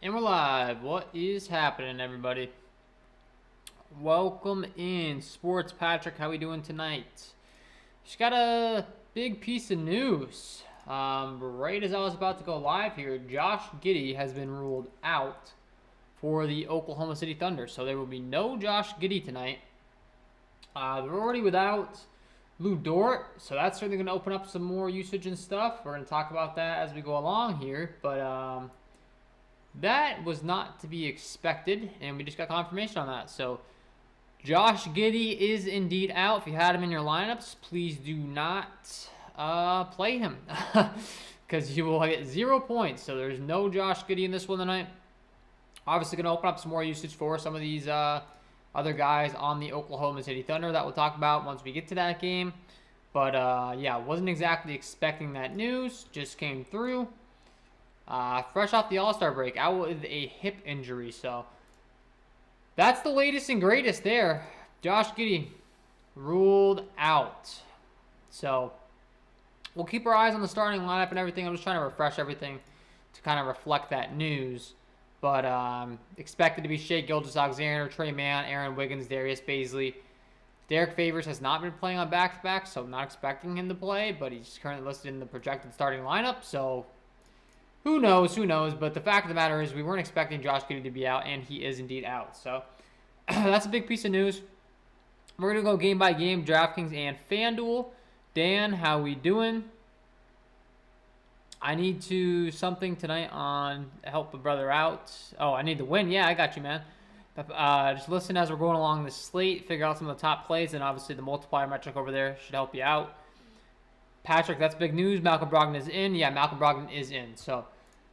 And we're live. What is happening, everybody? Welcome in, Sports Patrick. How we doing tonight? Just got a big piece of news. Right as I was about to go live here, Josh Giddey has been ruled out for the Oklahoma City Thunder. So there will be no Josh Giddey tonight. They're already without Lou Dort, so that's certainly going to open up some more usage and stuff. We're going to talk about that as we go along here, but that was not to be expected, and we just got confirmation on that. So Josh Giddey is indeed out. If you had him in your lineups, please do not play him because you will get 0 points. So there's no Josh Giddey in this one tonight. Obviously going to open up some more usage for some of these other guys on the Oklahoma City Thunder that we'll talk about once we get to that game. But yeah, wasn't exactly expecting that news. Just came through. Fresh off the All-Star break, out with a hip injury. So that's the latest and greatest there. Josh Giddey ruled out. So we'll keep our eyes on the starting lineup and everything. I'm just trying to refresh everything to kind of reflect that news. But expected to be Shai Gilgeous-Alexander, Trey Mann, Aaron Wiggins, Darius Bazley. Derek Favors has not been playing on back-to-back, so I'm not expecting him to play, but he's currently listed in the projected starting lineup, so who knows, but the fact of the matter is we weren't expecting Josh Giddey to be out, and he is indeed out. So that's a big piece of news. We're going to go game by game, DraftKings and FanDuel. Dan, how we doing? I need to something tonight on help a brother out. Oh, I need to win. Yeah, I got you, man. Just listen as we're going along the slate, figure out some of the top plays, and obviously the multiplier metric over there should help you out. Patrick, that's big news. Malcolm Brogdon is in. Yeah, Malcolm Brogdon is in. So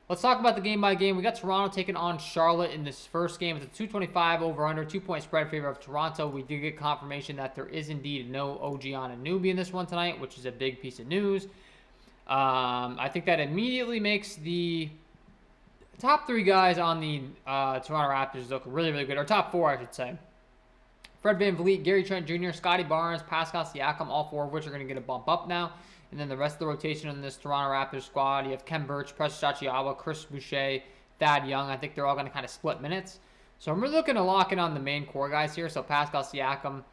let's talk about the game by game. We got Toronto taking on Charlotte in this first game. It's a 225 over-under, 2-point spread in favor of Toronto. We did get confirmation that there is indeed no OG Anunoby in this one tonight, which is a big piece of news. I think that immediately makes the top three guys on the Toronto Raptors look really, really good. Or top four, I should say. Fred VanVleet, Gary Trent Jr., Scotty Barnes, Pascal Siakam, all four of which are going to get a bump up now. And then the rest of the rotation in this Toronto Raptors squad, you have Kem Birch, Precious Achiuwa, Chris Boucher, Thad Young. I think they're all going to kind of split minutes. So I'm really looking to lock in on the main core guys here. So Pascal Siakam,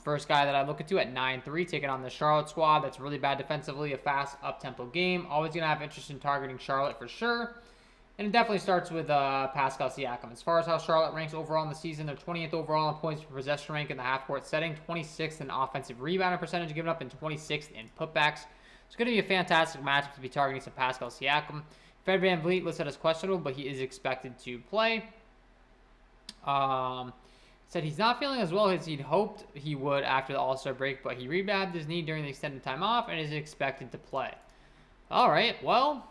first guy that I look into at 9-3, taking on the Charlotte squad. That's really bad defensively, a fast up-tempo game. Always going to have interest in targeting Charlotte for sure. And it definitely starts with Pascal Siakam. As far as how Charlotte ranks overall in the season, they're 20th overall in points per possession rank in the half-court setting, 26th in offensive rebounding percentage given up, and 26th in putbacks. It's going to be a fantastic matchup to be targeting some Pascal Siakam. Fred VanVleet listed as questionable, but he is expected to play. Said he's not feeling as well as he'd hoped he would after the All-Star break, but he rehabbed his knee during the extended time off and is expected to play. All right, well,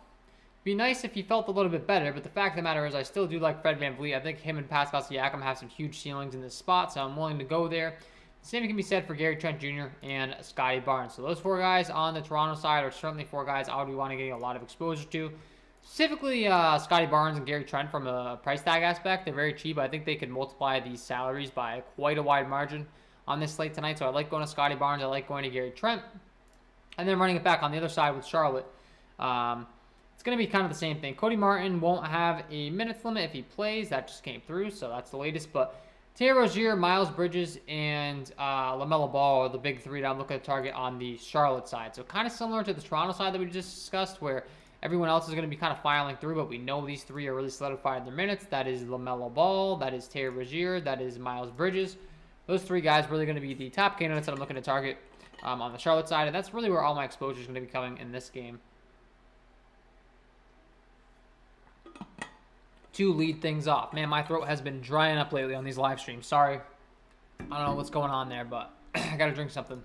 be nice if he felt a little bit better, but the fact of the matter is I still do like Fred VanVleet. I think him and Pascal Siakam have some huge ceilings in this spot, so I'm willing to go there. The same can be said for Gary Trent Jr. and Scotty Barnes. So those four guys on the Toronto side are certainly four guys I would be wanting to get a lot of exposure to. Specifically, Scotty Barnes and Gary Trent from a price tag aspect. They're very cheap. I think they could multiply these salaries by quite a wide margin on this slate tonight. So I like going to Scotty Barnes. I like going to Gary Trent. And then running it back on the other side with Charlotte. It's going to be kind of the same thing. Cody Martin won't have a minutes limit if he plays. That just came through, so that's the latest. But Terry Rozier, Miles Bridges, and LaMelo Ball are the big three that I'm looking to target on the Charlotte side. So kind of similar to the Toronto side that we just discussed, where everyone else is going to be kind of filing through, but we know these three are really solidified in their minutes. That is LaMelo Ball, that is Terry Rozier, that is Miles Bridges. Those three guys really going to be the top candidates that I'm looking to target on the Charlotte side, and that's really where all my exposure is going to be coming in this game. To lead things off. Man, my throat has been drying up lately on these live streams. Sorry. I don't know what's going on there, but I got to drink something.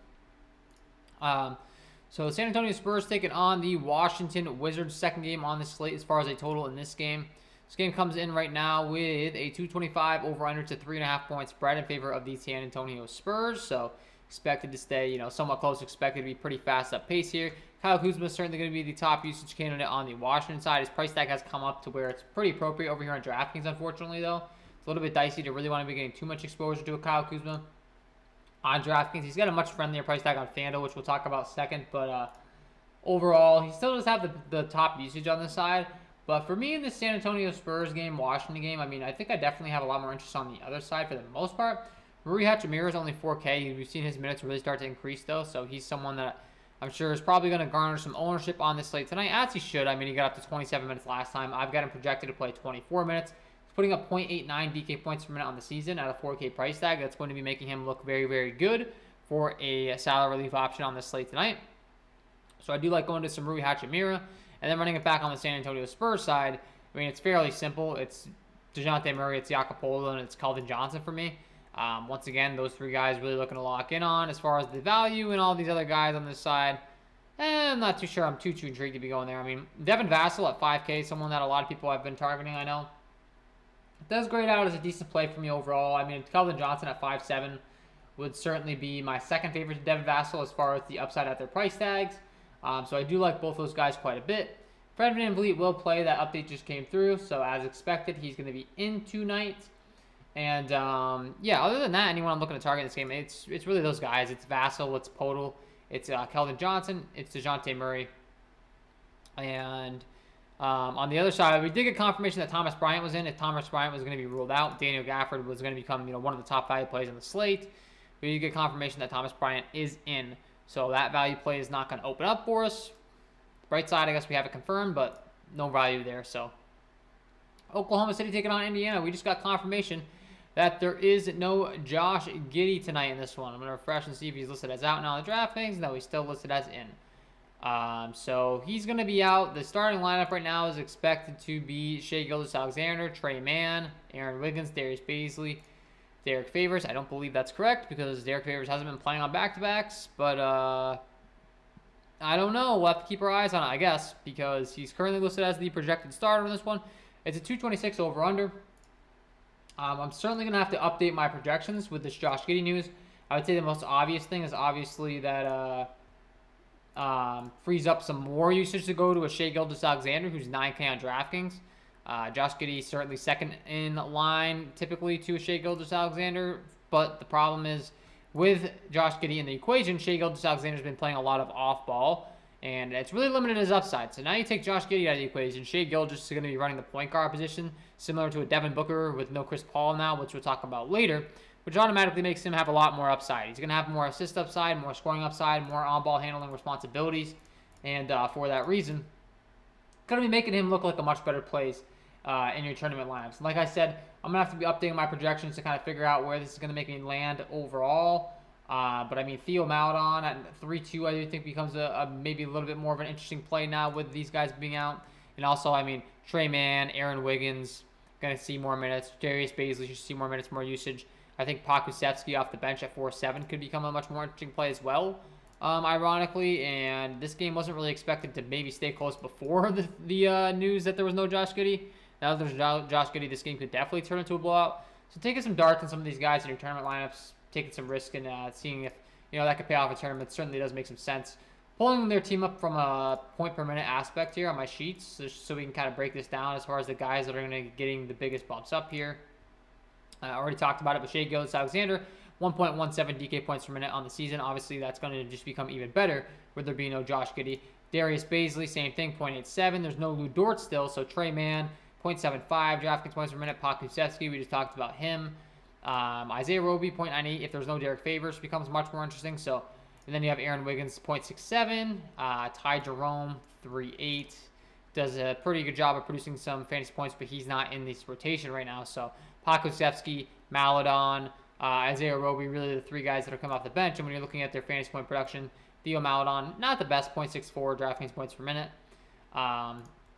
So the San Antonio Spurs taking on the Washington Wizards. Second game on the slate as far as a total in this game. This game comes in right now with a 225 over-under to 3.5 point spread in favor of the San Antonio Spurs. So expected to stay, somewhat close. Expected to be pretty fast up pace here. Kyle Kuzma is certainly going to be the top usage candidate on the Washington side. His price tag has come up to where it's pretty appropriate over here on DraftKings, unfortunately, though. It's a little bit dicey to really want to be getting too much exposure to a Kyle Kuzma on DraftKings. He's got a much friendlier price tag on FanDuel, which we'll talk about second. But overall, he still does have the top usage on this side. But for me in this San Antonio Spurs game, Washington game, I mean, I think I definitely have a lot more interest on the other side for the most part. Rui Hachimura is only 4K. We've seen his minutes really start to increase, though, so he's someone that I'm sure is probably going to garner some ownership on this slate tonight, as he should. I mean, he got up to 27 minutes last time. I've got him projected to play 24 minutes. He's putting up 0.89 DK points per minute on the season at a 4K price tag. That's going to be making him look very, very good for a salary relief option on this slate tonight. So I do like going to some Rui Hachimura. And then running it back on the San Antonio Spurs side, I mean, it's fairly simple. It's DeJounte Murray, it's Jakob Poeltl, and it's Keldon Johnson for me. Once again, those three guys really looking to lock in on as far as the value, and all these other guys on this side. I'm not too sure I'm too intrigued to be going there. I mean, Devin Vassell at 5K, someone that a lot of people have been targeting, I know. Does grade out as a decent play for me overall. I mean, Keldon Johnson at 5.7 would certainly be my second favorite to Devin Vassell as far as the upside at their price tags. So I do like both those guys quite a bit. Fred VanVleet will play. That update just came through. So as expected, he's going to be in tonight. And yeah, other than that, anyone I'm looking to target in this game, it's really those guys. It's Vassell, it's Poeltl, it's Keldon Johnson, it's DeJounte Murray. And on the other side, we did get confirmation that Thomas Bryant was in. If Thomas Bryant was going to be ruled out, Daniel Gafford was going to become one of the top value plays on the slate. We did get confirmation that Thomas Bryant is in. So that value play is not going to open up for us. Bright side, I guess we have it confirmed, but no value there. So Oklahoma City taking on Indiana. We just got confirmation that there is no Josh Giddey tonight in this one. I'm going to refresh and see if he's listed as out now on the DraftKings. No, he's still listed as in. So he's going to be out. The starting lineup right now is expected to be Shai Gilgeous-Alexander, Trey Mann, Aaron Wiggins, Darius Baisley, Derek Favors. I don't believe that's correct because Derek Favors hasn't been playing on back-to-backs, but I don't know. We'll have to keep our eyes on it, I guess, because he's currently listed as the projected starter in this one. It's a 226 over-under. I'm certainly going to have to update my projections with this Josh Giddey news. I would say the most obvious thing is obviously that frees up some more usage to go to a Shai Gilgeous-Alexander, who's 9K on DraftKings. Josh Giddey certainly second in line typically to Shai Gilgeous-Alexander, but the problem is with Josh Giddey in the equation, Shai Gilgeous-Alexander's been playing a lot of off-ball, and it's really limited his upside. So now you take Josh Giddey out of the equation. Shai Gilgeous is going to be running the point guard position, similar to a Devin Booker with no Chris Paul now, which we'll talk about later, which automatically makes him have a lot more upside. He's going to have more assist upside, more scoring upside, more on-ball handling responsibilities, and for that reason, going to be making him look like a much better place in your tournament lineups. Like I said, I'm going to have to be updating my projections to kind of figure out where this is going to make me land overall. But I mean, Theo Maledon at 3.2, I do think becomes a maybe a little bit more of an interesting play now with these guys being out. And also, I mean, Trey Mann, Aaron Wiggins, going to see more minutes. Darius Baisley should see more minutes, more usage. I think Pokusevski off the bench at 4.7 could become a much more interesting play as well, ironically. And this game wasn't really expected to maybe stay close before the news that there was no Josh Giddey. Now that there's Josh Giddey, this game could definitely turn into a blowout. So taking some darts on some of these guys in your tournament lineups, taking some risk and seeing if that could pay off a tournament certainly does make some sense. Pulling their team up from a point per minute aspect here on my sheets, so we can kind of break this down as far as the guys that are going to be getting the biggest bumps up here. I already talked about it with Shai Gilgeous-Alexander, 1.17 DK points per minute on the season. Obviously, that's going to just become even better with there being no Josh Giddey. Darius Baisley, same thing, 0.87. There's no Lou Dort still, so Trey Mann, 0.75 DraftKings points per minute. Pokusevski, we just talked about him. Isaiah Roby, 0.98. If there's no Derek Favors, becomes much more interesting. So, and then you have Aaron Wiggins, 0.67. Ty Jerome, 3.8. Does a pretty good job of producing some fantasy points, but he's not in this rotation right now. So, Pokusevski, Maledon, Isaiah Roby, really the three guys that are coming off the bench. And when you're looking at their fantasy point production, Theo Maledon, not the best, 0.64 DraftKings points per minute.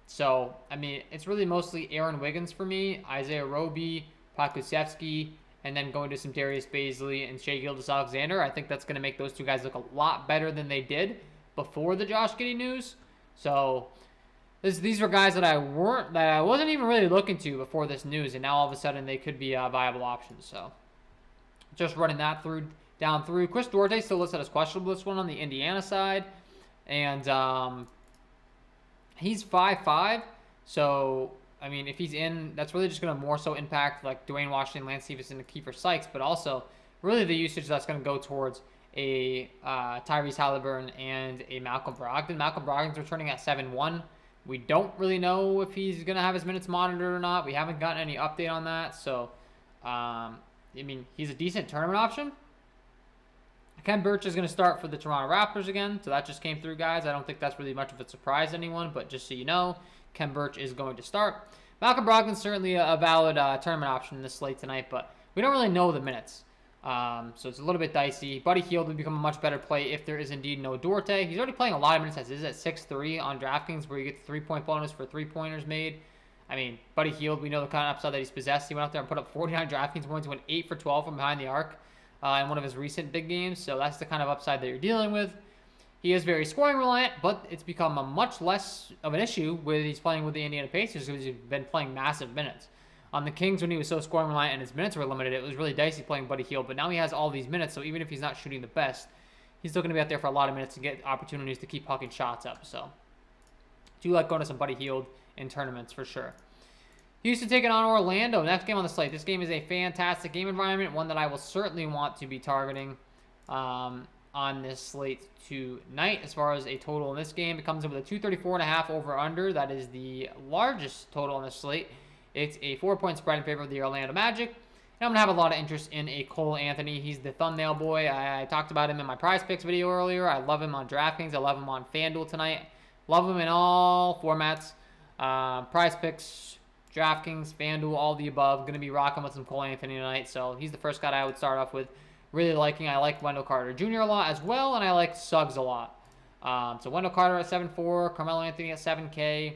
So, I mean, it's really mostly Aaron Wiggins for me, Isaiah Roby, Pokusevski, and then going to some Darius Baisley and Shai Gilgeous-Alexander. I think that's going to make those two guys look a lot better than they did before the Josh Giddey news. So, these were guys that I wasn't even really looking to before this news, and now all of a sudden they could be viable options. So, just running that down through. Chris Duarte still listed as questionable this one on the Indiana side, and he's 5'5", so, I mean, if he's in, that's really just going to more so impact, like, Dwayne Washington, Lance Stephenson, and Kiefer Sykes, but also really the usage that's going to go towards a Tyrese Halliburton and a Malcolm Brogdon. Malcolm Brogdon's returning at 7'1", We don't really know if he's going to have his minutes monitored or not. We haven't gotten any update on that. So, I mean, he's a decent tournament option. Ken Birch is going to start for the Toronto Raptors again. So that just came through, guys. I don't think that's really much of a surprise to anyone. But just so you know, Ken Birch is going to start. Malcolm Brogdon's certainly a valid tournament option in this slate tonight. But we don't really know the minutes. So it's a little bit dicey. Buddy Hield would become a much better play if there is indeed no Duarte. He's already playing a lot of minutes as is at 6'3" on DraftKings, where you get the 3-point bonus for 3-pointers made. I mean, Buddy Hield, we know the kind of upside that he's possessed. He went out there and put up 49 DraftKings points, went 8 for 12 from behind the arc in one of his recent big games. So that's the kind of upside that you're dealing with. He is very scoring reliant, but it's become a much less of an issue when he's playing with the Indiana Pacers because he's been playing massive minutes. On the Kings, when he was so scoring reliant and his minutes were limited, it was really dicey playing Buddy Hield. But now he has all these minutes, so even if he's not shooting the best, he's still going to be out there for a lot of minutes to get opportunities to keep hucking shots up. So, do like going to some Buddy Hield in tournaments for sure. Houston taking on Orlando. Next game on the slate. This game is a fantastic game environment, one that I will certainly want to be targeting on this slate tonight. As far as a total in this game, it comes in with a 234.5 over/under. That is the largest total on the slate. It's a 4-point spread in favor of the Orlando Magic. And I'm going to have a lot of interest in a Cole Anthony. He's the thumbnail boy. I talked about him in my prize picks video earlier. I love him on DraftKings. I love him on FanDuel tonight. Love him in all formats. Prize picks, DraftKings, FanDuel, all the above. Going to be rocking with some Cole Anthony tonight. So he's the first guy I would start off with. Really liking. I like Wendell Carter Jr. a lot as well. And I like Suggs a lot. So Wendell Carter at 7.4. Carmelo Anthony at 7K.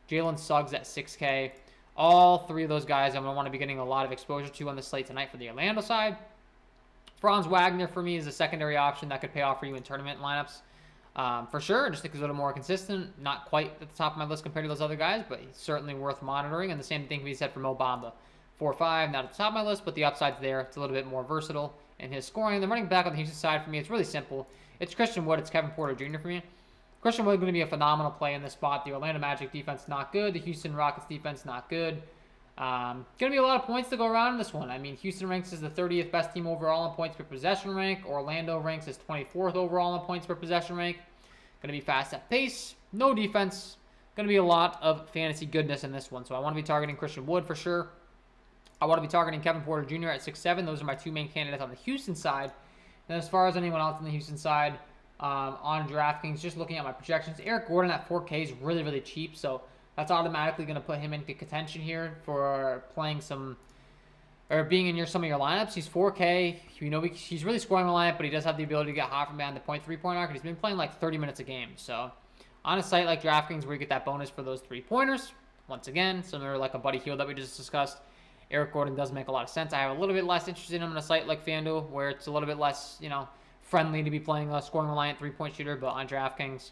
Jalen Suggs at 6K. All three of those guys I'm going to want to be getting a lot of exposure to on the slate tonight for the Orlando side. Franz Wagner for me is a secondary option that could pay off for you in tournament lineups. For sure, just think he's a little more consistent. Not quite at the top of my list compared to those other guys, but he's certainly worth monitoring. And the same thing can be said for Mo Bamba. 4.5, not at the top of my list, but the upside's there. It's a little bit more versatile in his scoring. The running back on the Houston side for me, it's really simple. It's Christian Wood. It's Kevin Porter Jr. for me. Christian Wood is going to be a phenomenal play in this spot. The Orlando Magic defense not good. The Houston Rockets defense not good. Going to be a lot of points to go around in this one. I mean, Houston ranks as the 30th best team overall in points per possession rank. Orlando ranks as 24th overall in points per possession rank. Going to be fast at pace. No defense. Going to be a lot of fantasy goodness in this one. So I want to be targeting Christian Wood for sure. I want to be targeting Kevin Porter Jr. at 6'7". Those are my two main candidates on the Houston side. And as far as anyone else on the Houston side, on DraftKings, just looking at my projections, Eric Gordon at 4K is really, really cheap. So that's automatically going to put him into contention here for playing some, or being in some of your lineups. He's 4K. You know, he's really scoring reliant, but he does have the ability to get hot from behind the 3-point arc. And he's been playing like 30 minutes a game. So on a site like DraftKings where you get that bonus for those 3-pointers, once again, similar like a Buddy Hield that we just discussed, Eric Gordon does make a lot of sense. I have a little bit less interest in him on a site like FanDuel where it's a little bit less, friendly to be playing a scoring reliant 3-point shooter, but on DraftKings,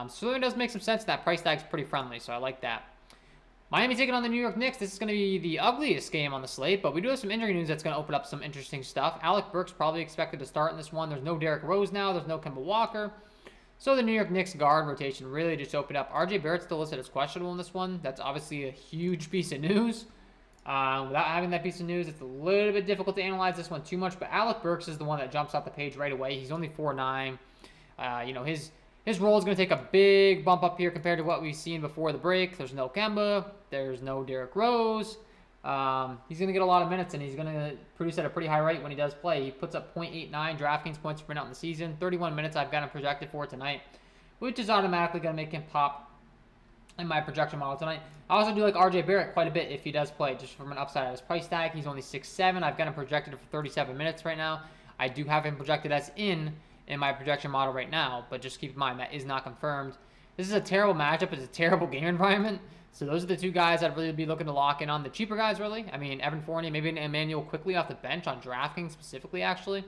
so it does make some sense. That price tag's pretty friendly, so I like that. Miami taking on the New York Knicks. This is going to be the ugliest game on the slate, but we do have some injury news that's going to open up some interesting stuff. Alec Burks probably expected to start in this one. There's no Derrick Rose now. There's no Kemba Walker. So the New York Knicks guard rotation really just opened up. RJ Barrett's still listed as questionable in this one. That's obviously a huge piece of news. Without having that piece of news, it's a little bit difficult to analyze this one too much, but Alec Burks is the one that jumps off the page right away. He's only 4'9". His role is going to take a big bump up here compared to what we've seen before the break. There's no Kemba. There's no Derrick Rose. He's going to get a lot of minutes, and he's going to produce at a pretty high rate when he does play. He puts up 0.89 DraftKings points per minute in the season. 31 minutes I've got him projected for tonight, which is automatically going to make him pop in my projection model tonight. I also do like RJ Barrett quite a bit if he does play, just from an upside of his price tag. He's only 6'7". I've got him projected for 37 minutes right now. I do have him projected as in my projection model right now, but just keep in mind that is not confirmed. This is a terrible matchup. It's a terrible game environment. So those are the two guys I'd really be looking to lock in on. The cheaper guys, really. I mean, Evan Fournier, maybe an Emmanuel quickly off the bench on DraftKings specifically, actually.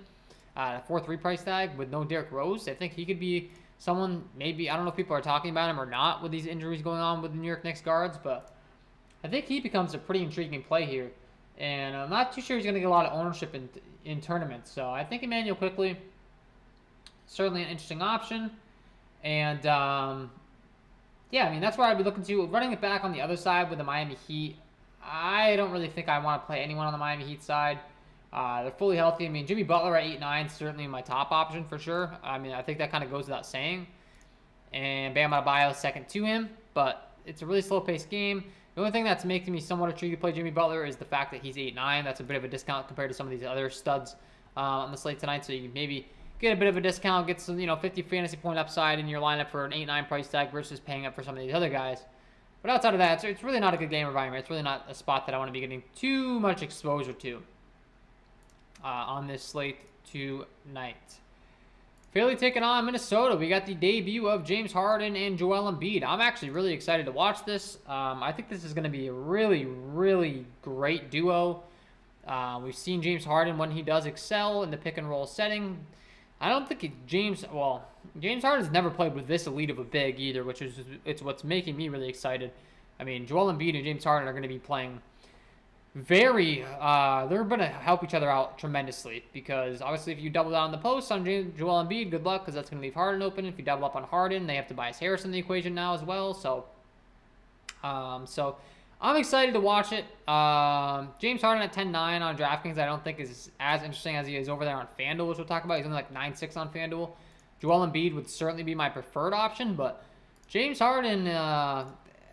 4.3 price tag with no Derrick Rose. I think he could be someone, maybe, I don't know if people are talking about him or not with these injuries going on with the New York Knicks guards, but I think he becomes a pretty intriguing play here. And I'm not too sure he's going to get a lot of ownership in tournaments. So I think Emmanuel quickly, certainly an interesting option. And, yeah, I mean, that's where I'd be looking to. Running it back on the other side with the Miami Heat, I don't really think I want to play anyone on the Miami Heat side. They're fully healthy. I mean, Jimmy Butler at 8'9" certainly my top option for sure. I mean, I think that kind of goes without saying. And Bam Adebayo second to him. but it's a really slow-paced game. The only thing that's making me somewhat intrigued to play Jimmy Butler is the fact that he's 8-9. That's a bit of a discount compared to some of these other studs on the slate tonight. So you maybe get a bit of a discount, get some 50 fantasy point upside in your lineup for an 8-9 price tag versus paying up for some of these other guys. But outside of that, it's really not a good game environment. It's really not a spot that I want to be getting too much exposure to on this slate tonight. Philly taking on Minnesota. We got the debut of James Harden and Joel Embiid. I'm actually really excited to watch this. I think this is going to be a really, really great duo. We've seen James Harden when he does excel in the pick and roll setting. I don't think James Harden's never played with this elite of a big either, which is what's making me really excited. I mean, Joel Embiid and James Harden are going to be playing they're going to help each other out tremendously, because obviously if you double down on the post on Joel Embiid, good luck, because that's going to leave Harden open. If you double up on Harden, they have Tobias Harris in the equation now as well. So I'm excited to watch it. James Harden at 10-9 on DraftKings I don't think is as interesting as he is over there on FanDuel, which we'll talk about. He's only like 9-6 on FanDuel. Joel Embiid would certainly be my preferred option, but James Harden,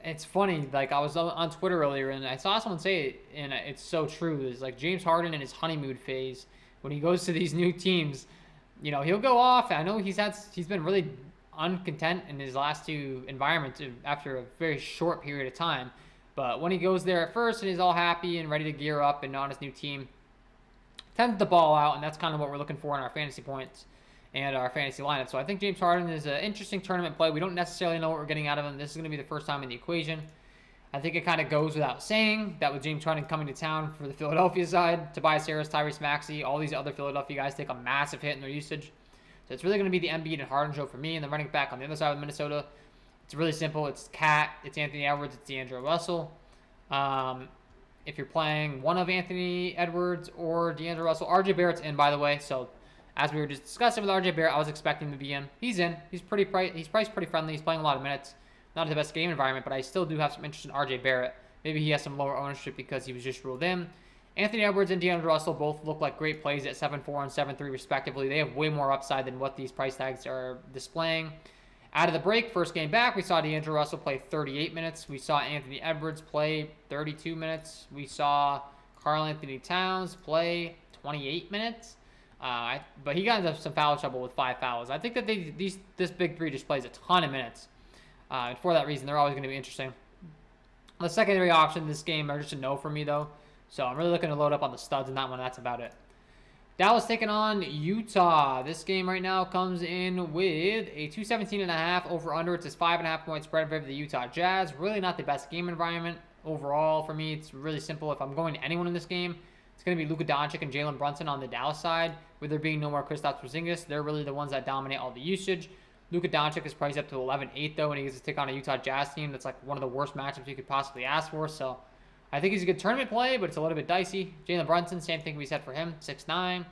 it's funny, like I was on Twitter earlier and I saw someone say it, and it's so true. It's like James Harden in his honeymoon phase, when he goes to these new teams, he'll go off. I know he's been really uncontent in his last two environments after a very short period of time. But when he goes there at first and he's all happy and ready to gear up and on his new team, tends to ball out, and that's kind of what we're looking for in our fantasy points and our fantasy lineup. So I think James Harden is an interesting tournament play. We don't necessarily know what we're getting out of him. This is going to be the first time in the equation. I think it kind of goes without saying that with James Harden coming to town for the Philadelphia side, Tobias Harris, Tyrese Maxey, all these other Philadelphia guys take a massive hit in their usage. So it's really going to be the Embiid and Harden show for me. And then running back on the other side with Minnesota, it's really simple. It's Cat, it's Anthony Edwards, it's D'Angelo Russell. If you're playing one of Anthony Edwards or D'Angelo Russell, RJ Barrett's in, by the way. So as we were just discussing with RJ Barrett, I was expecting him to be in. He's in. He's priced pretty friendly. He's playing a lot of minutes. Not the best game environment, but I still do have some interest in RJ Barrett. Maybe he has some lower ownership because he was just ruled in. Anthony Edwards and D'Angelo Russell both look like great plays at 7-4 and 7-3 respectively. They have way more upside than what these price tags are displaying. Out of the break, first game back, we saw D'Angelo Russell play 38 minutes. We saw Anthony Edwards play 32 minutes. We saw Karl Anthony Towns play 28 minutes. But he got into some foul trouble with 5 fouls. I think that this big three just plays a ton of minutes. And for that reason, they're always going to be interesting. The secondary option in this game are just a no for me, though. So I'm really looking to load up on the studs in that one. That's about it. Dallas taking on Utah. This game right now comes in with a 217.5 over-under. It's a 5.5 point spread in favor of the Utah Jazz. Really not the best game environment overall for me. It's really simple. If I'm going to anyone in this game, it's going to be Luka Doncic and Jalen Brunson on the Dallas side. With there being no more Kristaps Porzingis, they're really the ones that dominate all the usage. Luka Doncic is priced up to 11-8 though, and he gets to take on a Utah Jazz team that's like one of the worst matchups you could possibly ask for. So I think he's a good tournament play, but it's a little bit dicey. Jalen Brunson, same thing we said for him, 6'9".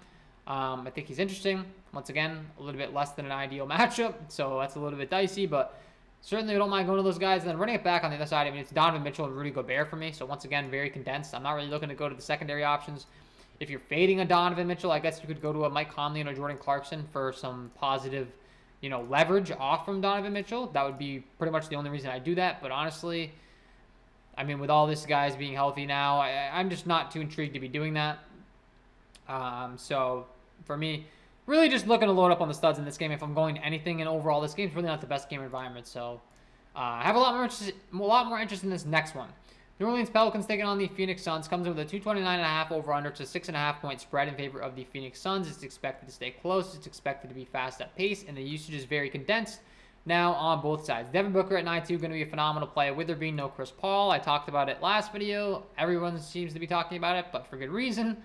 I think he's interesting. Once again, a little bit less than an ideal matchup, so that's a little bit dicey, but certainly we don't mind going to those guys. And then running it back on the other side, I mean, it's Donovan Mitchell and Rudy Gobert for me. So once again, very condensed. I'm not really looking to go to the secondary options. If you're fading a Donovan Mitchell, I guess you could go to a Mike Conley and a Jordan Clarkson for some positive, leverage off from Donovan Mitchell. That would be pretty much the only reason I do that. But honestly, I mean, with all these guys being healthy now, I'm just not too intrigued to be doing that. So for me, really just looking to load up on the studs in this game if I'm going to anything. And overall, this game's really not the best game environment. So I have a lot more interest in this next one. New Orleans Pelicans taking on the Phoenix Suns. Comes in with a 229.5 over-under to 6.5 point spread in favor of the Phoenix Suns. It's expected to stay close. It's expected to be fast at pace, and the usage is very condensed now on both sides. Devin Booker at 9-2 going to be a phenomenal play with there being no Chris Paul. I talked about it last video. Everyone seems to be talking about it, but for good reason.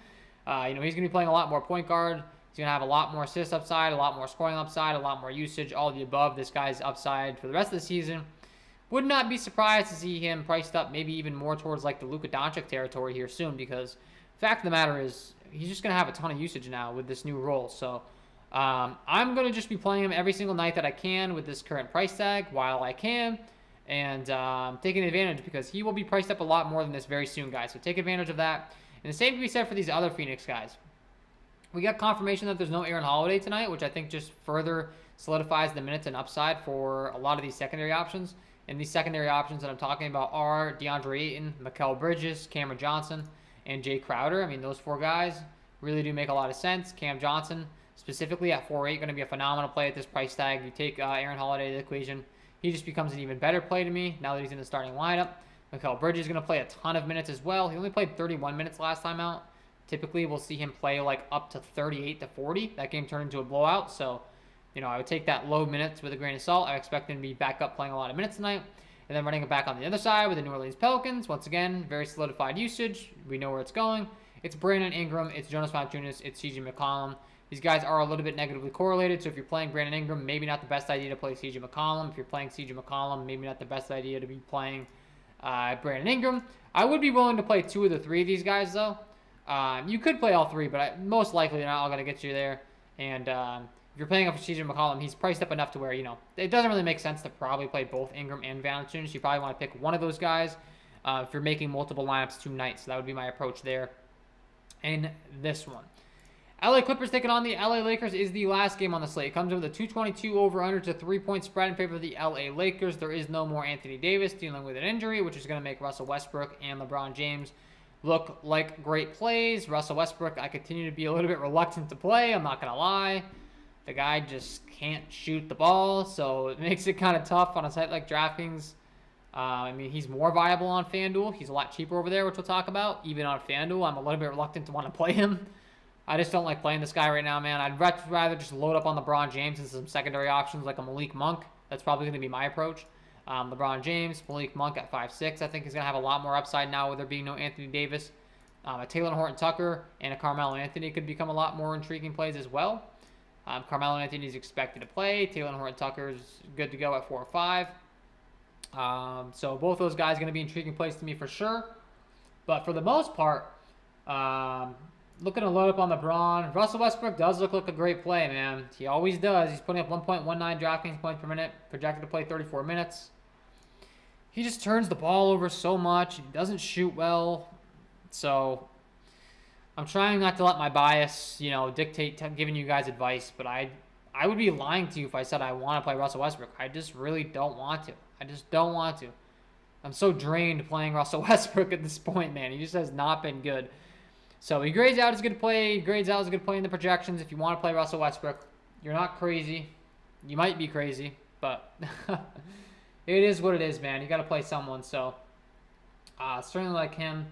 He's going to be playing a lot more point guard. He's going to have a lot more assist upside, a lot more scoring upside, a lot more usage, all of the above. This guy's upside for the rest of the season. Would not be surprised to see him priced up maybe even more towards like the Luka Doncic territory here soon, because the fact of the matter is he's just going to have a ton of usage now with this new role. So I'm going to just be playing him every single night that I can with this current price tag while I can, and taking advantage because he will be priced up a lot more than this very soon, guys. So take advantage of that. And the same can be said for these other Phoenix guys. We got confirmation that there's no Aaron Holiday tonight, which I think just further solidifies the minutes and upside for a lot of these secondary options. And these secondary options that I'm talking about are DeAndre Ayton, Mikal Bridges, Cameron Johnson, and Jay Crowder. I mean, those 4 guys really do make a lot of sense. Cam Johnson, specifically at 4.8, going to be a phenomenal play at this price tag. You take Aaron Holiday to the equation, he just becomes an even better play to me now that he's in the starting lineup. Mikal Bridges is going to play a ton of minutes as well. He only played 31 minutes last time out. Typically, we'll see him play like up to 38 to 40. That game turned into a blowout, so I would take that low minutes with a grain of salt. I expect him to be back up playing a lot of minutes tonight. And then running it back on the other side with the New Orleans Pelicans. Once again, very solidified usage. We know where it's going. It's Brandon Ingram. It's Jonas Valanciunas. It's CJ McCollum. These guys are a little bit negatively correlated. So if you're playing Brandon Ingram, maybe not the best idea to play CJ McCollum. If you're playing CJ McCollum, maybe not the best idea to be playing Brandon Ingram. I would be willing to play 2 of the 3 of these guys, though. You could play all 3, but most likely they're not all going to get you there. And if you're playing up for CJ McCollum, he's priced up enough to where, it doesn't really make sense to probably play both Ingram and Valanciunas. You probably want to pick one of those guys if you're making multiple lineups tonight. So that would be my approach there in this one. LA Clippers taking on the LA Lakers is the last game on the slate. It comes in with a 222 over-under to 3-point spread in favor of the LA Lakers. There is no more Anthony Davis dealing with an injury, which is going to make Russell Westbrook and LeBron James look like great plays. Russell Westbrook, I continue to be a little bit reluctant to play. I'm not going to lie. The guy just can't shoot the ball, so it makes it kind of tough on a site like DraftKings. He's more viable on FanDuel. He's a lot cheaper over there, which we'll talk about. Even on FanDuel, I'm a little bit reluctant to want to play him. I just don't like playing this guy right now, man. I'd rather just load up on LeBron James and some secondary options like a Malik Monk. That's probably going to be my approach. LeBron James, Malik Monk at 5'6", I think is going to have a lot more upside now with there being no Anthony Davis. A Taylor Horton-Tucker and a Carmelo Anthony could become a lot more intriguing plays as well. Carmelo Anthony is expected to play. Taylor Horton-Tucker is good to go at 4 or 5. So both those guys are going to be intriguing plays to me for sure. But for the most part, looking to load up on LeBron. Russell Westbrook does look like a great play, man. He always does. He's putting up 1.19 DraftKings points per minute, projected to play 34 minutes. He just turns the ball over so much. He doesn't shoot well. So I'm trying not to let my bias, dictate giving you guys advice, but I would be lying to you if I said I want to play Russell Westbrook. I just really don't want to. I just don't want to. I'm so drained playing Russell Westbrook at this point, man. He just has not been good. So he grades out as a good play. He grades out as a good play in the projections. If you want to play Russell Westbrook, you're not crazy. You might be crazy, but it is what it is, man. You got to play someone. So certainly like him.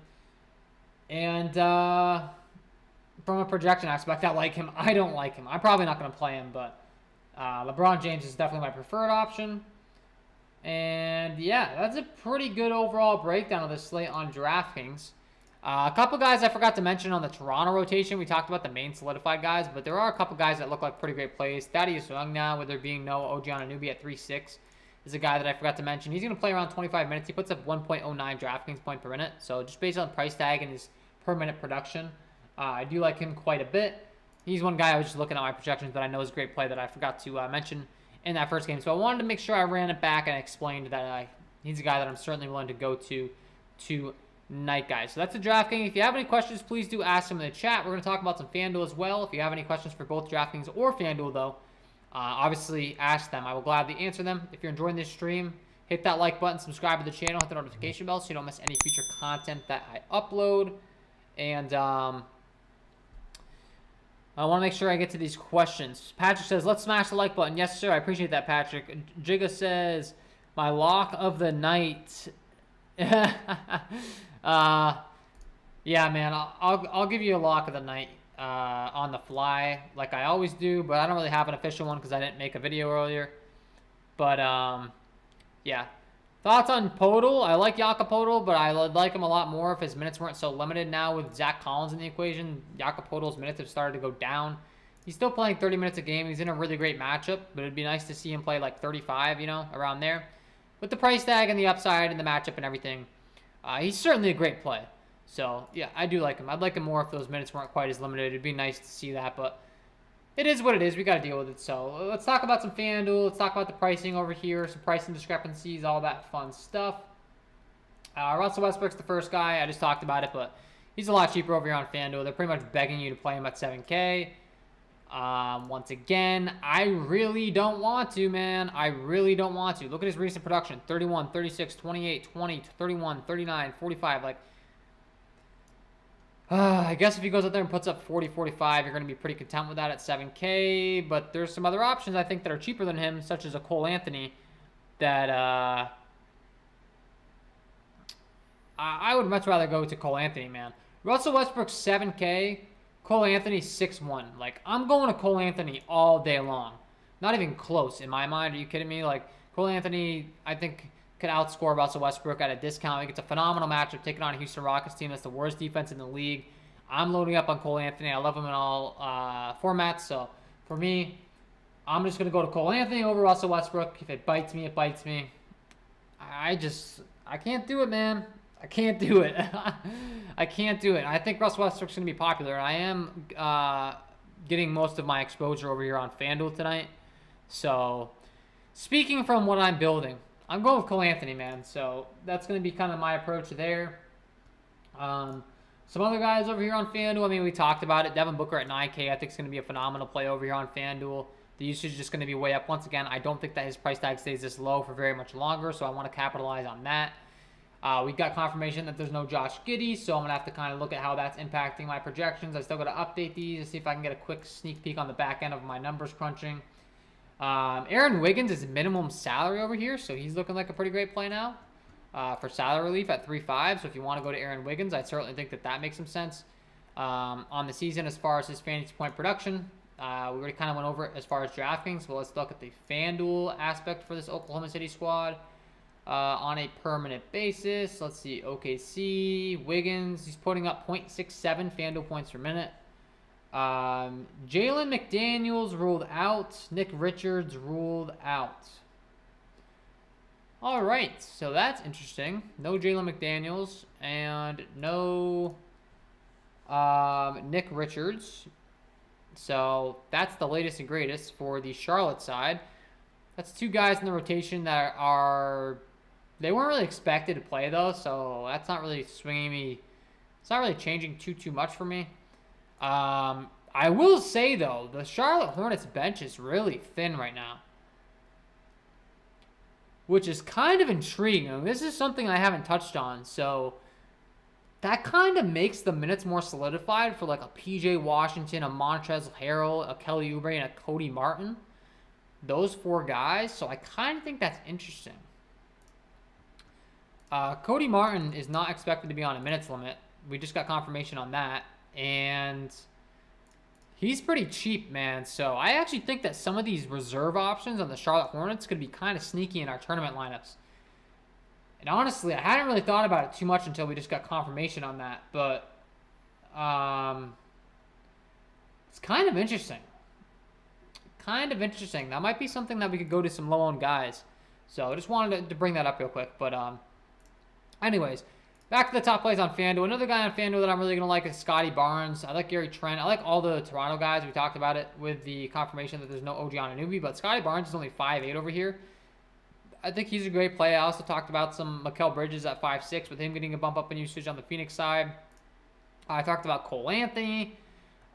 And from a projection aspect, I like him. I don't like him. I'm probably not going to play him, but LeBron James is definitely my preferred option. And yeah, that's a pretty good overall breakdown of this slate on DraftKings. A couple guys I forgot to mention on the Toronto rotation. We talked about the main solidified guys, but there are a couple guys that look like pretty great plays. Thaddeus Young now, with there being no OG Anunoby at 3.6, is a guy that I forgot to mention. He's going to play around 25 minutes. He puts up 1.09 DraftKings point per minute. So just based on price tag and his per minute production, I do like him quite a bit. He's one guy I was just looking at my projections that I know is a great play that I forgot to mention in that first game. So I wanted to make sure I ran it back and explained that he's a guy that I'm certainly willing to go to tonight, guys. So that's a DraftKings. If you have any questions, please do ask them in the chat. We're going to talk about some FanDuel as well. If you have any questions for both DraftKings or FanDuel, though, obviously ask them. I will gladly answer them. If you're enjoying this stream, hit that like button, subscribe to the channel, hit the notification bell so you don't miss any future content that I upload. And I want to make sure I get to these questions. Patrick says, let's smash the like button. Yes, sir. I appreciate that, Patrick. Jigga says, my lock of the night. Yeah, man. I'll give you a lock of the night on the fly like I always do, but I don't really have an official one because I didn't make a video earlier. But, yeah. Thoughts on Podol? I like Jakob Podol, but I would like him a lot more if his minutes weren't so limited now with Zach Collins in the equation. Jakob Podol's minutes have started to go down. He's still playing 30 minutes a game. He's in a really great matchup, but it'd be nice to see him play like 35, around there. With the price tag and the upside and the matchup and everything, he's certainly a great play. So, yeah, I do like him. I'd like him more if those minutes weren't quite as limited. It'd be nice to see that, but it is what it is. We got to deal with it. So let's talk about some FanDuel. Let's talk about the pricing over here, some pricing discrepancies, all that fun stuff. Russell Westbrook's the first guy. I just talked about it, but he's a lot cheaper over here on FanDuel. They're pretty much begging you to play him at 7K. Once again, I really don't want to, man. I really don't want to. Look at his recent production. 31, 36, 28, 20, 31, 39, 45. Like, I guess if he goes out there and puts up 40, 45, you're going to be pretty content with that at 7K. But there's some other options, I think, that are cheaper than him, such as a Cole Anthony, that I would much rather go to Cole Anthony, man. Russell Westbrook, 7K. Cole Anthony, 6-1. Like, I'm going to Cole Anthony all day long. Not even close in my mind. Are you kidding me? Like, Cole Anthony, I think, could outscore Russell Westbrook at a discount. Like, it's a phenomenal matchup taking on a Houston Rockets team that's the worst defense in the league. I'm loading up on Cole Anthony. I love him in all formats. So, for me, I'm just going to go to Cole Anthony over Russell Westbrook. If it bites me, it bites me. I can't do it, man. I can't do it. I can't do it. I think Russell Westbrook's going to be popular. I am getting most of my exposure over here on FanDuel tonight. So, speaking from what I'm building, I'm going with Cole Anthony, man. So, that's going to be kind of my approach there. Some other guys over here on FanDuel, I mean, we talked about it. Devin Booker at 9K, I think is going to be a phenomenal play over here on FanDuel. The usage is just going to be way up. Once again, I don't think that his price tag stays this low for very much longer, so I want to capitalize on that. We got confirmation that there's no Josh Giddey, so I'm going to have to kind of look at how that's impacting my projections. I still got to update these to see if I can get a quick sneak peek on the back end of my numbers crunching. Aaron Wiggins is minimum salary over here, so he's looking like a pretty great play now for salary relief at 3.5. So if you want to go to Aaron Wiggins, I certainly think that makes some sense. On the season, as far as his fantasy point production, we already kind of went over it as far as DraftKings, but let's look at the FanDuel aspect for this Oklahoma City squad. On a permanent basis, let's see, OKC, Wiggins, he's putting up 0.67 FanDuel points per minute. Jalen McDaniels ruled out. Nick Richards ruled out. All right, so that's interesting. No Jalen McDaniels and no Nick Richards. So that's the latest and greatest for the Charlotte side. That's two guys in the rotation that they weren't really expected to play, though, so that's not really swinging me. It's not really changing too much for me. I will say, though, the Charlotte Hornets bench is really thin right now, which is kind of intriguing. This is something I haven't touched on, so that kind of makes the minutes more solidified for like a PJ Washington, a Montrezl Harrell, a Kelly Oubre, and a Cody Martin. Those four guys, so I kind of think that's interesting. Cody Martin is not expected to be on a minutes limit. We just got confirmation on that. And he's pretty cheap, man. So I actually think that some of these reserve options on the Charlotte Hornets could be kind of sneaky in our tournament lineups. And honestly, I hadn't really thought about it too much until we just got confirmation on that. But it's kind of interesting. That might be something that we could go to some low-owned guys. So I just wanted to bring that up real quick. But anyways, back to the top plays on FanDuel. Another guy on FanDuel that I'm really going to like is Scotty Barnes. I like Gary Trent. I like all the Toronto guys. We talked about it with the confirmation that there's no OG Anunoby. But Scotty Barnes is only 5'8" over here. I think he's a great play. I also talked about some Mikal Bridges at 5'6", with him getting a bump up in usage on the Phoenix side. I talked about Cole Anthony.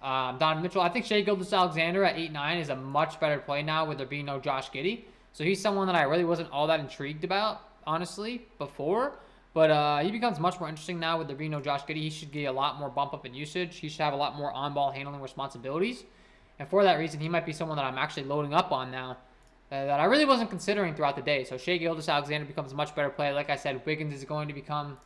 Donovan Mitchell. I think Shai Gilgeous-Alexander at 8'9" is a much better play now with there being no Josh Giddey. So he's someone that I really wasn't all that intrigued about, honestly, before. But he becomes much more interesting now with there being no Josh Giddey. He should get a lot more bump up in usage. He should have a lot more on-ball handling responsibilities. And for that reason, he might be someone that I'm actually loading up on now that I really wasn't considering throughout the day. So Shai Gilgeous-Alexander becomes a much better play. Like I said, Wiggins is going to become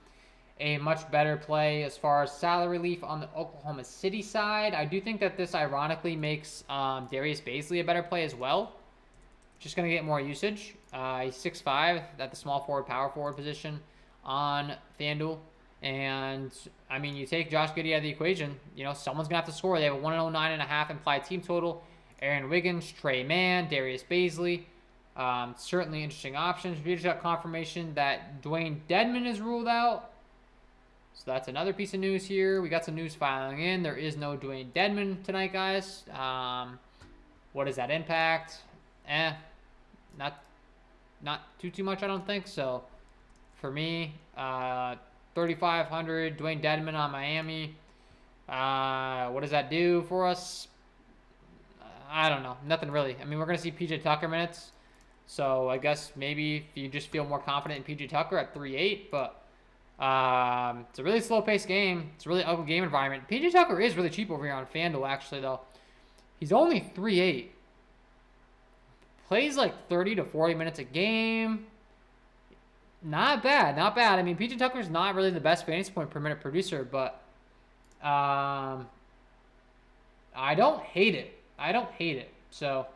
a much better play as far as salary relief on the Oklahoma City side. I do think that this ironically makes Darius Bazley a better play as well. Just going to get more usage. He's 6'5" at the small forward, power forward position on FanDuel. And, I mean, you take Josh Giddey out of the equation, you know, someone's going to have to score. They have a 109.5 implied team total. Aaron Wiggins, Trey Mann, Darius Bazley. Certainly interesting options. We just got confirmation that Dwayne Dedmon is ruled out. So that's another piece of news here. We got some news filing in. There is no Dwayne Dedmon tonight, guys. What does that impact? Not too much, I don't think. So for me, 3,500 Dwayne Dedmon on Miami. What does that do for us? I don't know. Nothing really. I mean, we're going to see PJ Tucker minutes. So I guess maybe if you just feel more confident in PJ Tucker at 3-8. But it's a really slow-paced game. It's a really ugly game environment. PJ Tucker is really cheap over here on FanDuel, actually, though. He's only 3-8. Plays like 30 to 40 minutes a game. Not bad, not bad. I mean, PJ Tucker's not really the best fantasy point per minute producer, but I don't hate it. I don't hate it. So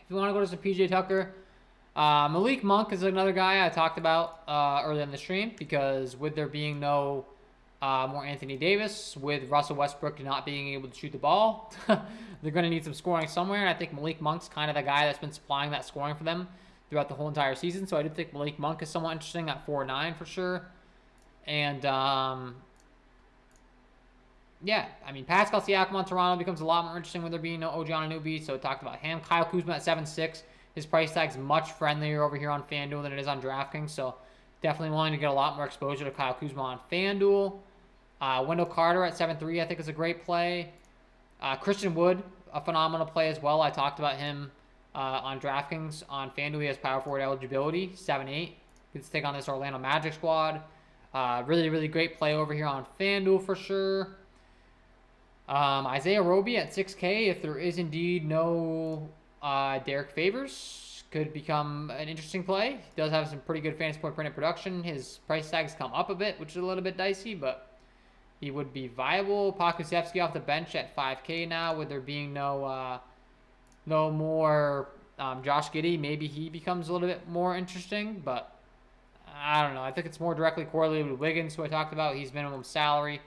if you want to go to some PJ Tucker, Malik Monk is another guy I talked about earlier in the stream, because with there being no more Anthony Davis, with Russell Westbrook not being able to shoot the ball, they're going to need some scoring somewhere. And I think Malik Monk's kind of the guy that's been supplying that scoring for them throughout the whole entire season. So I do think Malik Monk is somewhat interesting at 4-9 for sure. And yeah, I mean, Pascal Siakam on Toronto becomes a lot more interesting with there being no OG Anunoby. So I talked about him. Kyle Kuzma at 7-6. His price tag's much friendlier over here on FanDuel than it is on DraftKings. So definitely willing to get a lot more exposure to Kyle Kuzma on FanDuel. Wendell Carter at 7-3 I think is a great play. Christian Wood, a phenomenal play as well. I talked about him on DraftKings. On FanDuel, he has power forward eligibility, 7-8. Gets to take on this Orlando Magic squad. Really, really great play over here on FanDuel for sure. Isaiah Roby at 6K, if there is indeed no Derek Favors, could become an interesting play. He does have some pretty good fantasy point per minute production. His price tag's come up a bit, which is a little bit dicey, but he would be viable. Pokusevski off the bench at 5K now, with there being no more Josh Giddey. Maybe he becomes a little bit more interesting, but I don't know. I think it's more directly correlated with Wiggins, who I talked about. He's minimum salary.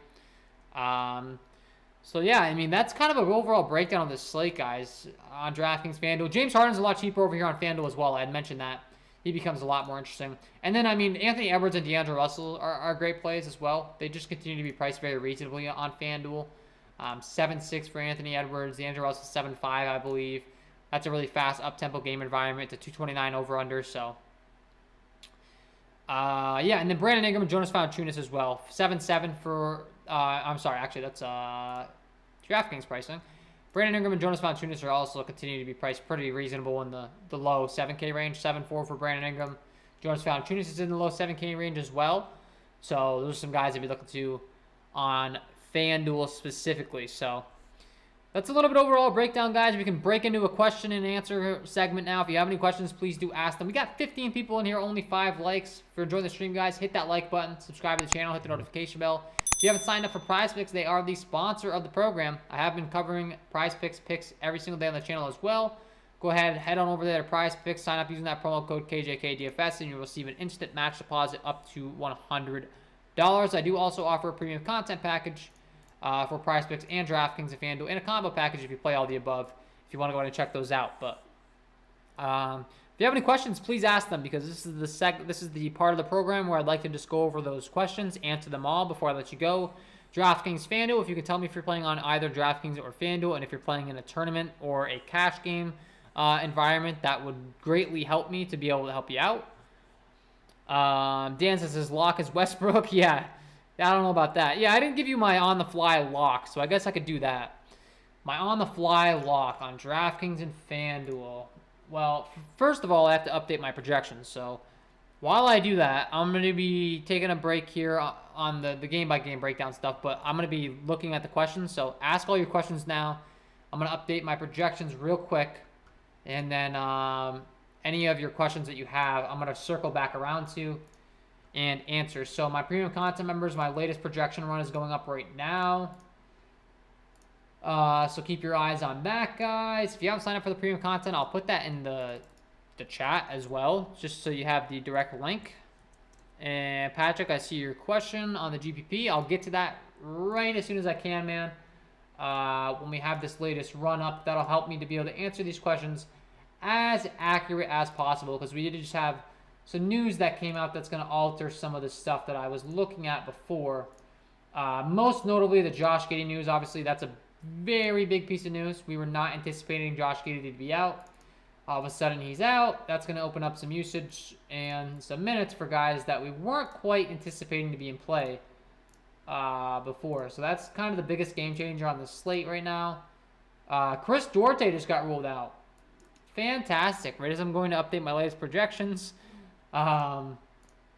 So yeah, I mean, that's kind of an overall breakdown of this slate, guys, on DraftKings FanDuel. James Harden's a lot cheaper over here on FanDuel as well. I had mentioned that. He becomes a lot more interesting. And then, I mean, Anthony Edwards and D'Angelo Russell are great plays as well. They just continue to be priced very reasonably on FanDuel. 7-6 for Anthony Edwards. D'Angelo Russell 7-5, I believe. That's a really fast up-tempo game environment. It's a 229 over-under, so. Yeah, and then Brandon Ingram and Jonas Valanciunas as well. 7-7 for, I'm sorry, actually, that's DraftKings pricing. Brandon Ingram and Jonas Valanciunas are also continue to be priced pretty reasonable in the low 7K range. 7-4 for Brandon Ingram. Jonas Valanciunas is in the low 7K range as well. So those are some guys to be looking to on FanDuel specifically. So that's a little bit overall breakdown, guys. We can break into a question and answer segment now. If you have any questions, please do ask them. We got 15 people in here, only 5 likes. If you're enjoying the stream, guys, hit that like button, subscribe to the channel, hit the notification bell. If you haven't signed up for Prize Picks, they are the sponsor of the program. I have been covering Prize Picks every single day on the channel as well. Go ahead, head on over there to Prize Picks, sign up using that promo code KJK DFS, and you'll receive an instant match deposit up to $100. I do also offer a premium content package for Prize Picks and DraftKings and FanDuel, and a combo package if you play all the above, if you want to go ahead and check those out. But if you have any questions, please ask them, because this is the part of the program where I'd like to just go over those questions, answer them all before I let you go. DraftKings FanDuel, if you can tell me if you're playing on either DraftKings or FanDuel, and if you're playing in a tournament or a cash game environment, that would greatly help me to be able to help you out. Dan says his lock is Westbrook. Yeah, I don't know about that. Yeah, I didn't give you my on-the-fly lock, so I guess I could do that. My on-the-fly lock on DraftKings and FanDuel. Well, first of all, I have to update my projections. So while I do that, I'm going to be taking a break here on the game-by-game breakdown stuff, but I'm going to be looking at the questions. So ask all your questions now. I'm going to update my projections real quick, and then any of your questions that you have, I'm going to circle back around to and answer. So my premium content members, my latest projection run is going up right now. So keep your eyes on that, guys. If you haven't signed up for the premium content, I'll put that in the chat as well, just so you have the direct link. And Patrick, I see your question on the GPP. I'll get to that right as soon as I can, man. When we have this latest run up, that'll help me to be able to answer these questions as accurate as possible, because we did just have some news that came out that's going to alter some of the stuff that I was looking at before. Most notably the Josh Giddey news. Obviously, that's a very big piece of news. We were not anticipating Josh Giddey to be out. All of a sudden, he's out. That's going to open up some usage and some minutes for guys that we weren't quite anticipating to be in play before. So that's kind of the biggest game changer on the slate right now. Chris Duarte just got ruled out. Fantastic. Right as I'm going to update my latest projections,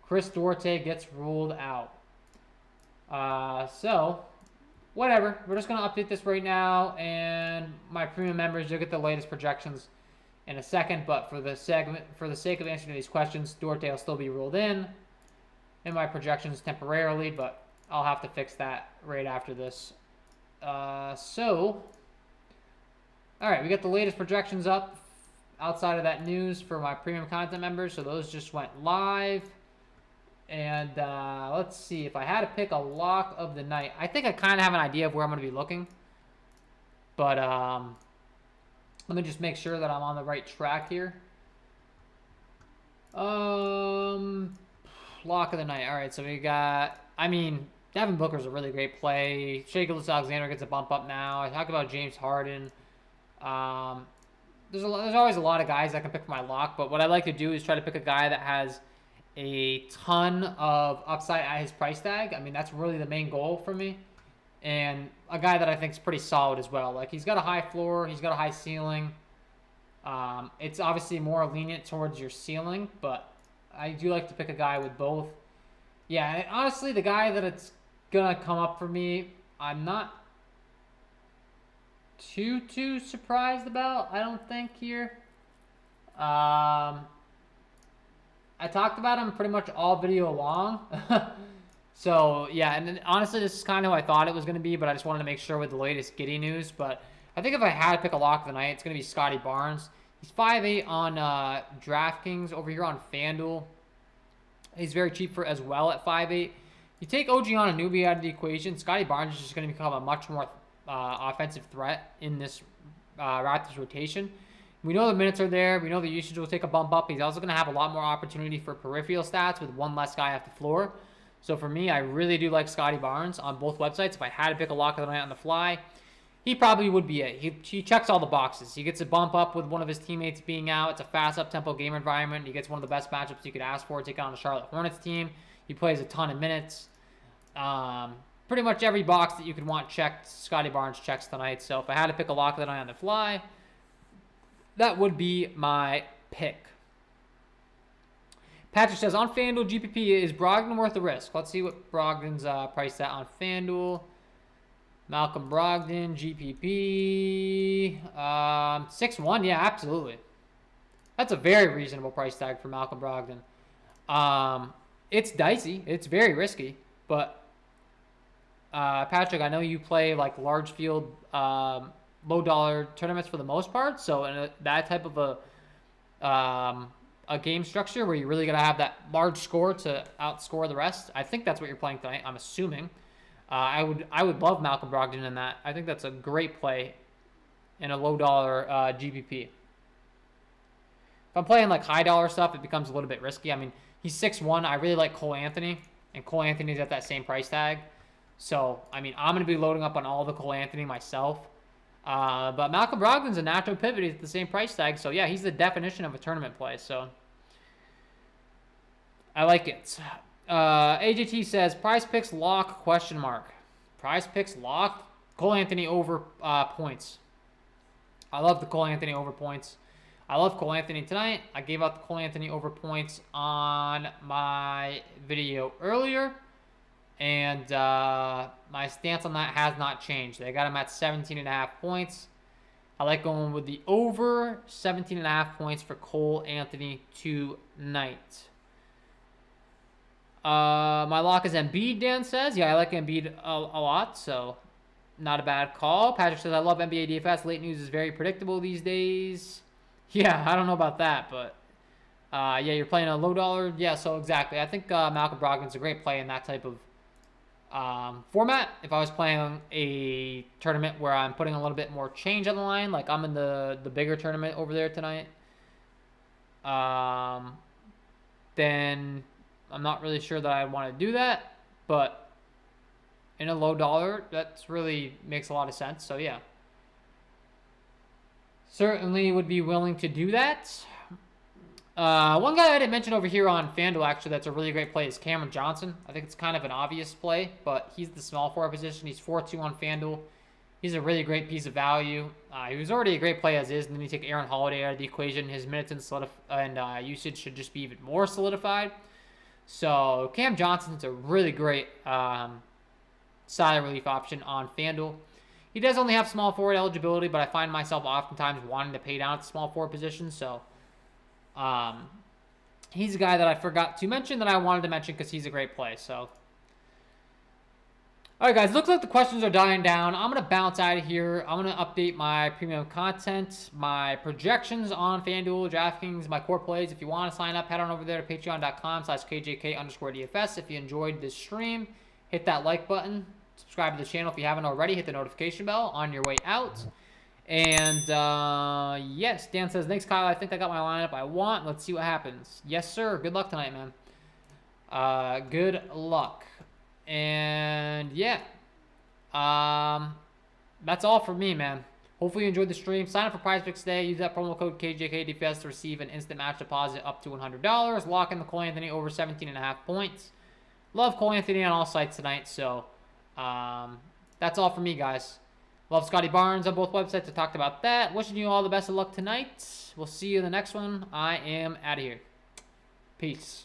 Chris Duarte gets ruled out. So, whatever. We're just going to update this right now, and my premium members, you'll get the latest projections in a second. But for the sake of answering these questions, Duarte will still be ruled in my projections temporarily, but I'll have to fix that right after this. So, all right, we got the latest projections up outside of that news for my premium content members. So those just went live. And let's see, if I had to pick a lock of the night, I think I kind of have an idea of where I'm going to be looking. But let me just make sure that I'm on the right track here. Lock of the night. All right, so we got, Devin Booker's a really great play. Shai Gilgeous-Alexander gets a bump up now. I talk about James Harden. There's always a lot of guys I can pick for my lock, but what I like to do is try to pick a guy that has a ton of upside at his price tag. That's really the main goal for me. And a guy that I think is pretty solid as well. Like, he's got a high floor, he's got a high ceiling. It's obviously more lenient towards your ceiling, but I do like to pick a guy with both. Yeah, and honestly, the guy that it's going to come up for me, I'm not too surprised about, I don't think, here. I talked about him pretty much all video long. So, yeah, and then, honestly, this is kind of who I thought it was going to be, but I just wanted to make sure with the latest Giddey news. But I think if I had to pick a lock of the night, it's going to be Scotty Barnes. He's 5'8" on DraftKings. Over here on FanDuel, he's very cheap as well at 5'8". You take OG Anunoby out of the equation, Scotty Barnes is just going to become a much more offensive threat in this Raptors rotation. We know the minutes are there. We know the usage will take a bump up. He's also going to have a lot more opportunity for peripheral stats with one less guy off the floor. So for me, I really do like Scotty Barnes on both websites. If I had to pick a lock of the night on the fly, he probably would be it. He checks all the boxes. He gets a bump up with one of his teammates being out. It's a fast up-tempo game environment. He gets one of the best matchups you could ask for, taking on the Charlotte Hornets team. He plays a ton of minutes. Pretty much every box that you could want checked, Scotty Barnes checks tonight. So if I had to pick a lock of the night on the fly, that would be my pick. Patrick says, on FanDuel, GPP, is Brogdon worth the risk? Let's see what Brogdon's priced at on FanDuel. Malcolm Brogdon, GPP, 6-1, yeah, absolutely. That's a very reasonable price tag for Malcolm Brogdon. It's dicey. It's very risky. But, Patrick, I know you play like large field, low-dollar tournaments for the most part. So in that type of a game structure where you really got to have that large score to outscore the rest, I think that's what you're playing tonight, I'm assuming. I would love Malcolm Brogdon in that. I think that's a great play in a low-dollar GPP. If I'm playing like high-dollar stuff, it becomes a little bit risky. He's 6'1". I really like Cole Anthony, and Cole Anthony's at that same price tag. So, I'm going to be loading up on all the Cole Anthony myself. But Malcolm Brogdon's a natural pivot. He's at the same price tag. So, yeah, he's the definition of a tournament play. So, I like it. AJT says, prize picks lock, ? Prize picks lock? Cole Anthony over points. I love the Cole Anthony over points. I love Cole Anthony tonight. I gave out the Cole Anthony over points on my video earlier. And my stance on that has not changed. I got him at 17.5 points. I like going with the over 17.5 points for Cole Anthony tonight. My lock is Embiid, Dan says. Yeah, I like Embiid a lot, so not a bad call. Patrick says, I love NBA DFS. Late news is very predictable these days. Yeah, I don't know about that, but yeah, you're playing a low dollar. Yeah, so exactly. I think Malcolm Brogdon's a great play in that type of format. If I was playing a tournament where I'm putting a little bit more change on the line, like I'm in the bigger tournament over there tonight, then I'm not really sure that I want to do that, but in a low dollar, that really makes a lot of sense. So yeah, certainly would be willing to do that. One guy I didn't mention over here on FanDuel, actually, that's a really great play is Cameron Johnson. I think it's kind of an obvious play, but he's the small forward position. He's 4-2 on FanDuel. He's a really great piece of value. He was already a great play as is, and then you take Aaron Holiday out of the equation. His minutes and usage should just be even more solidified. So Cam Johnson's a really great salary relief option on FanDuel. He does only have small forward eligibility, but I find myself oftentimes wanting to pay down at the small forward position. So he's a guy that I forgot to mention that I wanted to mention because he's a great play. So, all right, guys, looks like the questions are dying down. I'm going to bounce out of here. I'm going to update my premium content, my projections on FanDuel, DraftKings, my core plays. If you want to sign up, head on over there to patreon.com/KJK_DFS. If you enjoyed this stream, hit that like button. Subscribe to the channel if you haven't already. Hit the notification bell on your way out. And, yes, Dan says, thanks, Kyle. I think I got my lineup I want. Let's see what happens. Yes, sir. Good luck tonight, man. Good luck. And, yeah. That's all for me, man. Hopefully you enjoyed the stream. Sign up for PrizePicks today. Use that promo code KJK DFS to receive an instant match deposit up to $100. Lock in the Cole Anthony over 17.5 points. Love Cole Anthony on all sites tonight, so... that's all for me, guys. Love Scotty Barnes on both websites. I talked about that. Wishing you all the best of luck tonight. We'll see you in the next one. I am out of here. Peace.